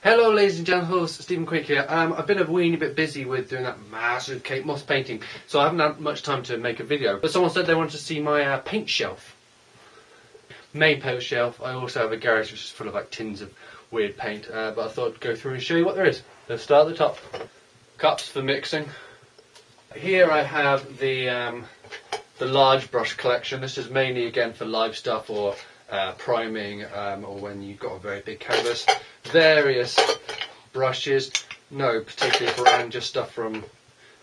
Hello ladies and gentlemen, Stephen Quick here. I've been a weeny bit busy with doing that massive Kate Moss painting, so I haven't had much time to make a video. But someone said they wanted to see my paint shelf. Main paint shelf. I also have a garage which is full of like tins of weird paint, but I thought I'd go through and show you what there is. Let's start at the top. Cups for mixing. Here I have the large brush collection. This is mainly again for live stuff or priming or when you've got a very big canvas. Various brushes, no particular brand, just stuff from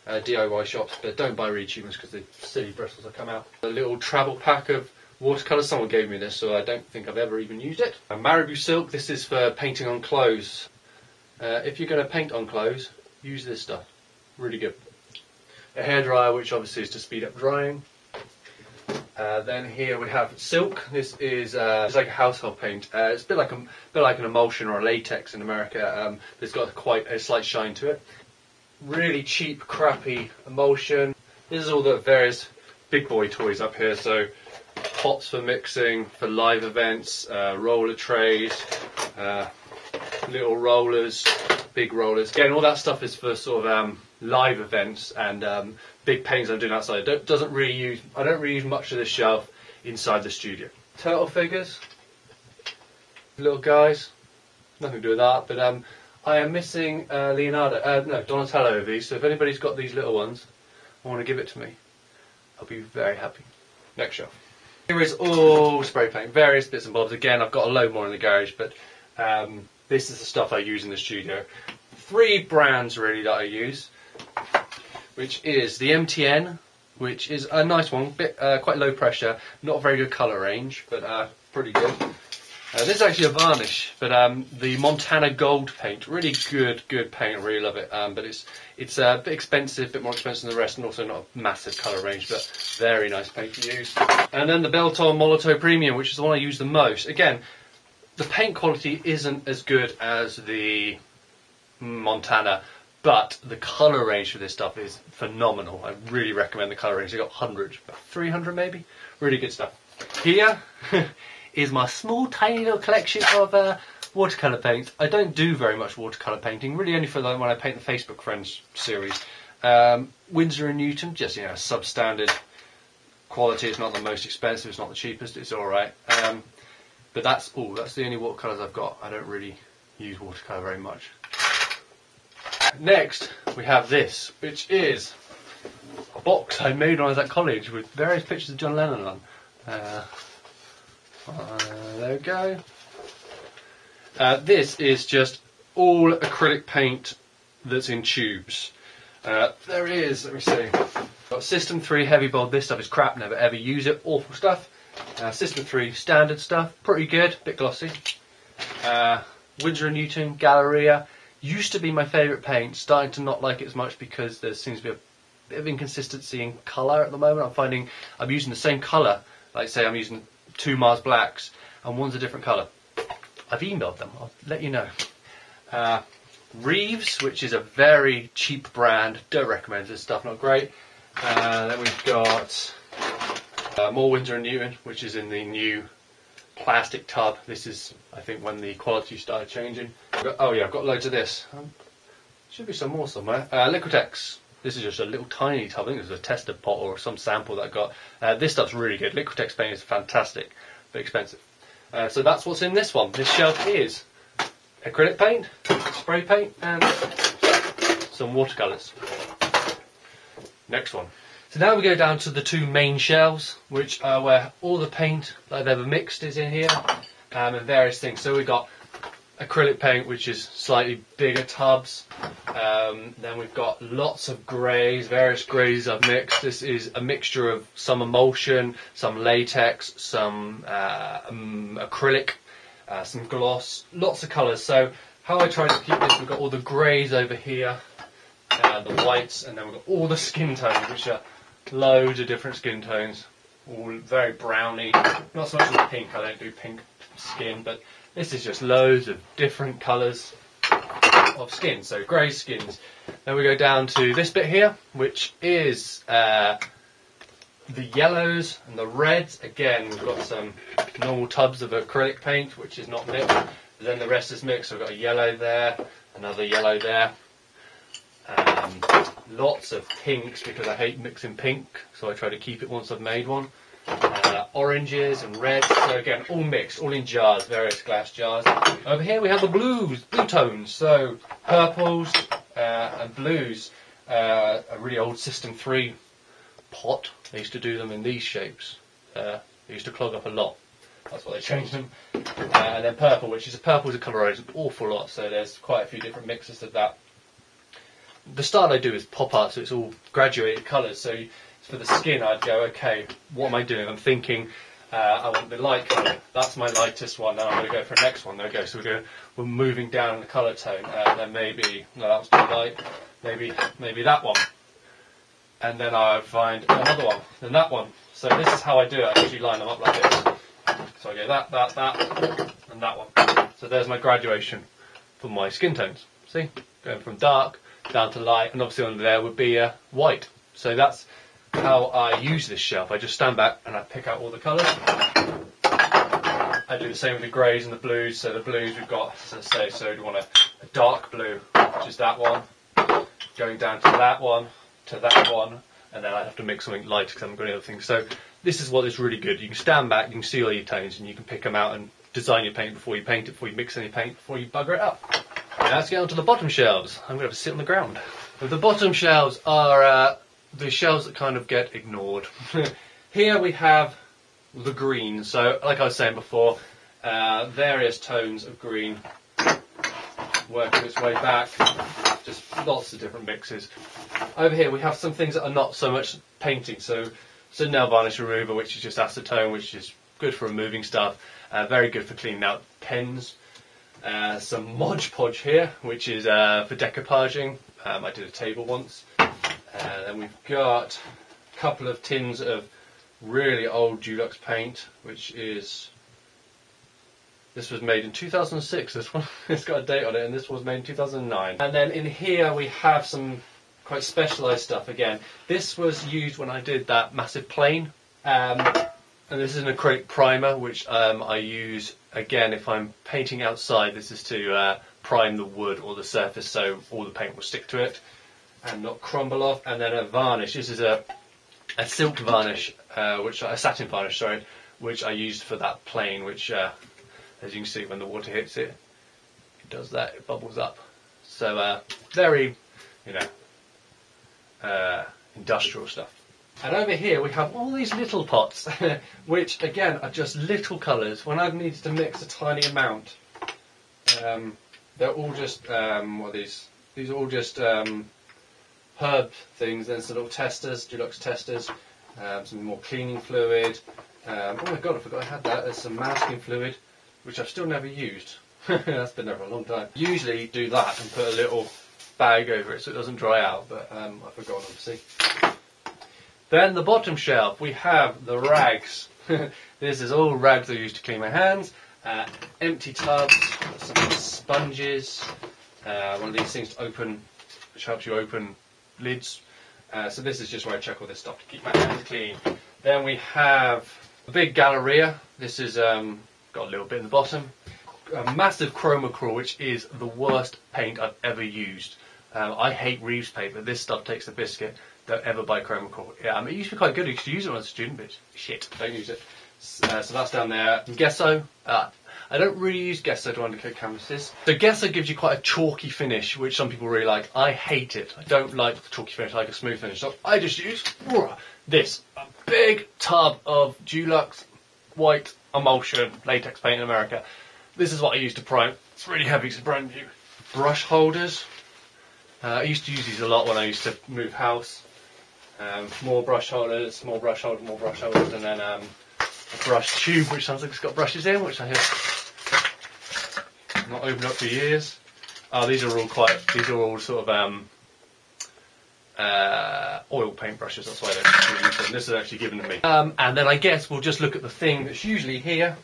DIY shops, but don't buy really cheap ones because the silly bristles will come out. A little travel pack of watercolours, someone gave me this so I don't think I've ever even used it. A Marabou silk, this is for painting on clothes. If you're going to paint on clothes, use this stuff, really good. A hairdryer, which obviously is to speed up drying. Then here we have silk. This is it's like a household paint. It's a bit like an emulsion or a latex in America. It's got quite a slight shine to it. Really cheap, crappy emulsion. This is all the various big boy toys up here. So pots for mixing, for live events, roller trays, little rollers, big rollers. Again, all that stuff is for sort of live events and big paintings I'm doing outside. I don't really use much of this shelf inside the studio. Turtle figures, little guys, nothing to do with that. But I am missing Donatello of these. So if anybody's got these little ones, I want to give it to me. I'll be very happy. Next shelf. Here is all spray paint, various bits and bobs. Again, I've got a load more in the garage, but this is the stuff I use in the studio. 3 brands really that I use, which is the MTN, which is a nice one, quite low pressure, not a very good colour range, but pretty good. This is actually a varnish, but the Montana Gold paint, really good paint, I really love it. But it's a bit expensive, a bit more expensive than the rest, and also not a massive colour range, but very nice paint to use. And then the Belton Molotow Premium, which is the one I use the most. Again, the paint quality isn't as good as the Montana, but the colour range for this stuff is phenomenal. I really recommend the colour range. They've got hundreds, about 300 maybe. Really good stuff. Here is my small tiny little collection of watercolour paints. I don't do very much watercolour painting, really only for when I paint the Facebook Friends series. Winsor & Newton, just substandard quality. It's not the most expensive, it's not the cheapest, it's alright. But that's the only watercolours I've got. I don't really use watercolour very much. Next, we have this, which is a box I made when I was at college with various pictures of John Lennon on. There we go. This is just all acrylic paint that's in tubes. There is, let me see. Got System 3 Heavy Bold. This stuff is crap, never ever use it, awful stuff. System 3 Standard stuff, pretty good, bit glossy. Winsor & Newton Galleria. Used to be my favourite paint, starting to not like it as much because there seems to be a bit of inconsistency in colour at the moment. I'm finding I'm using the same colour, like say I'm using 2 Mars Blacks, and one's a different colour. I've emailed them, I'll let you know. Reeves, which is a very cheap brand, don't recommend this stuff, not great. Then we've got more Winsor & Newton, which is in the new plastic tub. This is, I think, when the quality started changing. I've got loads of this. Should be some more somewhere. Liquitex. This is just a little tiny tub. I think it was a tester pot or some sample that I got. This stuff's really good. Liquitex paint is fantastic, but expensive. So that's what's in this one. This shelf is acrylic paint, spray paint, and some watercolours. Next one. So now we go down to the 2 main shelves, which are where all the paint that I've ever mixed is in here, and various things. So we've got acrylic paint, which is slightly bigger tubs. Then we've got lots of greys, various greys I've mixed. This is a mixture of some emulsion, some latex, some acrylic, some gloss, lots of colours. So how I try to keep this, we've got all the greys over here, the whites, and then we've got all the skin tones, which are loads of different skin tones, all very browny. Not so much with pink, I don't do pink skin, but this is just loads of different colours of skin, so grey skins. Then we go down to this bit here, which is the yellows and the reds. Again, we've got some normal tubs of acrylic paint, which is not mixed. Then the rest is mixed. So I've got a yellow there, another yellow there. Lots of pinks because I hate mixing pink, so I try to keep it once I've made one. Oranges and reds, so again, all mixed, all in jars, various glass jars. Over here we have the blue tones, so purples and blues. A really old System 3 pot. They used to do them in these shapes. They used to clog up a lot. That's why they changed them. And then purple, which is a colour I use an awful lot, so there's quite a few different mixes of that. The style I do is pop art, so it's all graduated colours. So for the skin, I'd go, okay, what am I doing? I'm thinking, I want the light colour. That's my lightest one. Now I'm going to go for the next one. There we go. So we're moving down the colour tone. Then maybe, no, that was too light. Maybe that one. And then I find another one. Then that one. So this is how I do it. I usually line them up like this. So I go that, and that one. So there's my graduation for my skin tones. See? Going from dark down to light, and obviously under there would be white. So that's how I use this shelf. I just stand back and I pick out all the colours. I do the same with the greys and the blues. So the blues we've got, as I say, so we want a dark blue, which is that one, going down to that one, and then I have to mix something light because I haven't got any other things. So this is what is really good. You can stand back, you can see all your tones, and you can pick them out and design your paint before you paint it, before you mix any paint, before you bugger it up. Now let's get on to the bottom shelves. I'm going to have to sit on the ground. But the bottom shelves are the shelves that kind of get ignored. Here we have the green. So, like I was saying before, various tones of green working its way back. Just lots of different mixes. Over here we have some things that are not so much painting. So nail varnish remover, which is just acetone, which is good for removing stuff. Very good for cleaning out pens. Some Mod Podge here, which is for decoupaging. I did a table once. Then we've got a couple of tins of really old Dulux paint, which is... This was made in 2006, this one. It's got a date on it, and this was made in 2009. And then in here we have some quite specialised stuff again. This was used when I did that massive plane. And this is an acrylic primer, which I use, again, if I'm painting outside. This is to prime the wood or the surface so all the paint will stick to it and not crumble off. And then a varnish. This is a silk varnish, a satin varnish, sorry, which I used for that plane, which, as you can see, when the water hits it, it does that, it bubbles up. So very, industrial stuff. And over here we have all these little pots, which again are just little colours. When I've needed to mix a tiny amount, they're all just, what are these? These are all just herb things. Then some little testers, Dulux testers, some more cleaning fluid. Oh my god, I forgot I had that. There's some masking fluid, which I've still never used. That's been there for a long time. Usually do that and put a little bag over it so it doesn't dry out, but I've forgotten, obviously. Then the bottom shelf, we have the rags. This is all rags I use to clean my hands. Empty tubs, some sponges, one of these things to open, which helps you open lids. So this is just where I check all this stuff to keep my hands clean. Then we have a big Galleria. This is got a little bit in the bottom. A massive chromacrawl, which is the worst paint I've ever used. I hate Reeves paper. This stuff takes the biscuit. Don't ever buy chromacrawl. Yeah, it used to be quite good. I used to use it when I was a student, but shit, don't use it. So that's down there. Gesso. I don't really use Gesso to undercoat canvases. So Gesso gives you quite a chalky finish, which some people really like. I hate it. I don't like the chalky finish. I like a smooth finish. So I just use this. A big tub of Dulux white emulsion latex paint in America. This is what I use to prime. It's really heavy, it's brand new. Brush holders. I used to use these a lot when I used to move house. More brush holders, more brush holders, more brush holders, and then a brush tube, which sounds like it's got brushes in, which I have not opened up for years. These are all sort of oil paint brushes, that's why I don't really use them. This is actually given to me. And then I guess we'll just look at the thing that's usually here,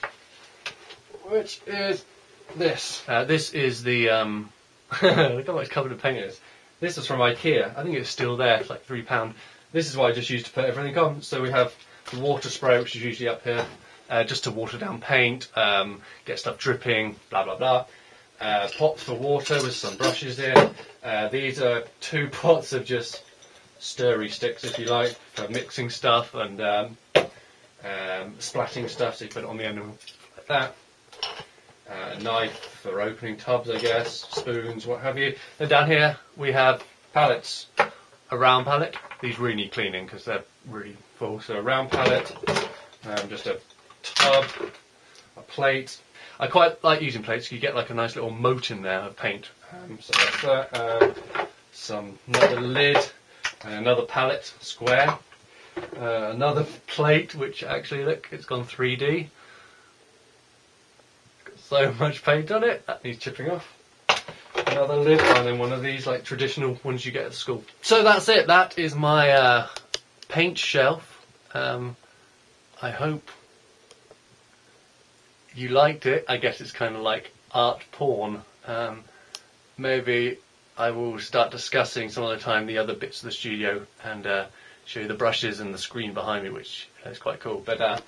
which is this. This is the, look how much covered in paint it is. This is from IKEA. I think it's still there, it's like £3. This is what I just used to put everything on. So we have the water spray, which is usually up here. just to water down paint, get stuff dripping, blah blah blah. Pots for water with some brushes in. These are 2 pots of just stirry sticks, if you like, for mixing stuff and splatting stuff, so you put it on the end of like that. A knife for opening tubs, I guess, spoons, what have you. Then down here we have pallets. A round pallet. These really need cleaning because they're really full. So a round pallet, just a tub, a plate. I quite like using plates. You get like a nice little moat in there of paint. So that's that. Another lid, another pallet, square. Another plate, which actually, look, it's gone 3D. Got so much paint on it, that needs chipping off. Another lid, and then one of these like traditional ones you get at school. So that's it. That is my paint shelf. I hope you liked it. I guess it's kind of like art porn. Maybe I will start discussing some other time the other bits of the studio and show you the brushes and the screen behind me, which is quite cool. But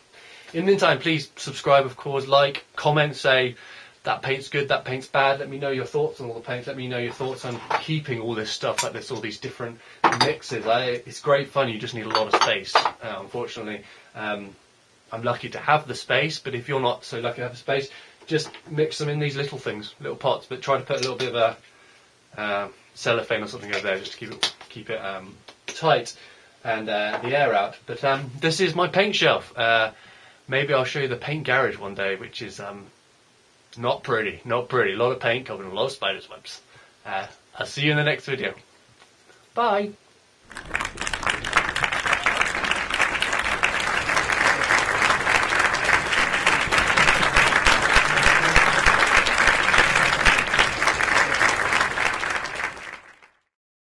in the meantime, please subscribe, of course, like, comment, say that paint's good, that paint's bad. Let me know your thoughts on all the paints. Let me know your thoughts on keeping all this stuff like this, all these different mixes. It's great fun. You just need a lot of space. Unfortunately, I'm lucky to have the space, but if you're not so lucky to have the space, just mix them in these little things, little pots. But try to put a little bit of a cellophane or something over there just to keep it tight and the air out. But this is my paint shelf. Maybe I'll show you the paint garage one day, which is not pretty, not pretty. A lot of paint covered in a lot of spiders' webs. I'll see you in the next video. Bye!